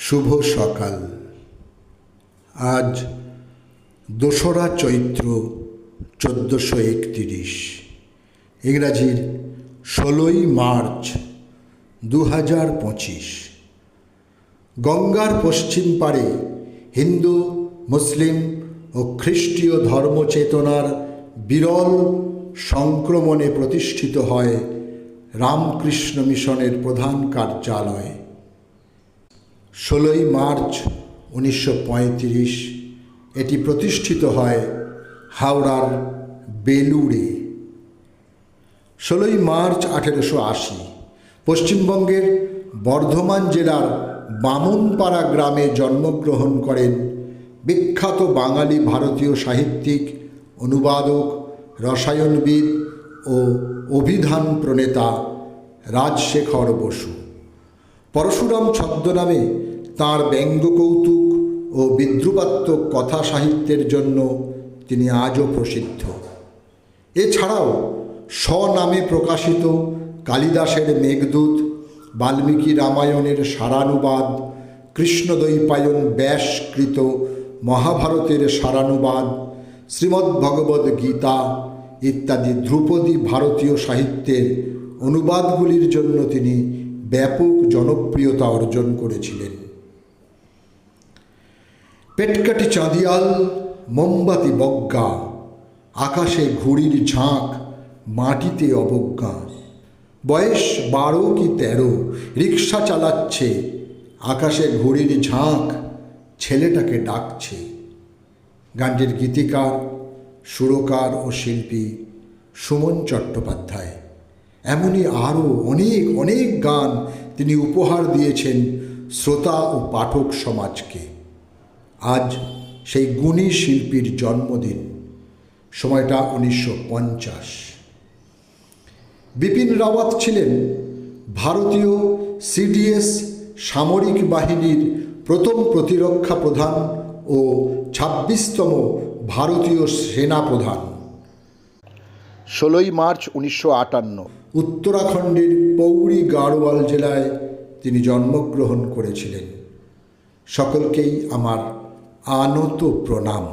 শুভ সকাল। আজ 2রা চৈত্র 1431, ইংরাজির 16ই মার্চ 2025। গঙ্গার পশ্চিম পারে হিন্দু, মুসলিম ও খ্রিস্টীয় ধর্মচেতনার বিরল সংক্রমণে প্রতিষ্ঠিত হয় রামকৃষ্ণ মিশনের প্রধান কার্যালয়। 16ই মার্চ 1935 এটি প্রতিষ্ঠিত হয় হাওড়ার বেলুড়ে। 16ই মার্চ 1880 পশ্চিমবঙ্গের বর্ধমান জেলার বামুনপাড়া গ্রামে জন্মগ্রহণ করেন বিখ্যাত বাঙালি ভারতীয় সাহিত্যিক, অনুবাদক, রসায়নবিদ ও অভিধান প্রণেতা রাজশেখর বসু। পরশুরাম ছদ্মনামে তাঁর ব্যঙ্গকৌতুক ও বিদ্রুপাত্মক কথা সাহিত্যের জন্য তিনি আজও প্রসিদ্ধ। এছাড়াও স্বনামে প্রকাশিত কালিদাসের মেঘদূত, বাল্মীকি রামায়ণের সারানুবাদ, কৃষ্ণদ্বৈপায়ন ব্যাসকৃত মহাভারতের সারানুবাদ, শ্রীমদ্ভগবদ্ গীতা ইত্যাদি ধ্রুপদী ভারতীয় সাহিত্যের অনুবাদগুলির জন্য তিনি ব্যাপক জনপ্রিয়তা অর্জন করেছিলেন। পেটকাটি চাঁদিয়াল, মোমবাতি বজ্ঞা, আকাশে ঘুড়ির ঝাঁক, মাটিতে অবজ্ঞা। বয়স 12 কি 13, রিক্সা চালাচ্ছে, আকাশে ঘুড়ির ঝাঁক, ছেলেটাকে ডাকছে। গানটির গীতিকার, সুরকার ও শিল্পী সুমন চট্টোপাধ্যায়। এমনই আরও অনেক অনেক গান তিনি উপহার দিয়েছেন শ্রোতা ও পাঠক সমাজকে। আজ সেই গুণী শিল্পীর জন্মদিন। সময়টা 1950। বিপিন রাওয়াত ছিলেন ভারতীয় সিডিএস সামরিক বাহিনীর প্রথম প্রতিরক্ষা প্রধান ও 26তম ভারতীয় সেনা প্রধান। 16ই মার্চ 1958 উত্তরাখণ্ডের পৌরি গাড়োয়াল জেলায় তিনি জন্মগ্রহণ করেছিলেন। সকলকেই আমার আনত প্রণাম।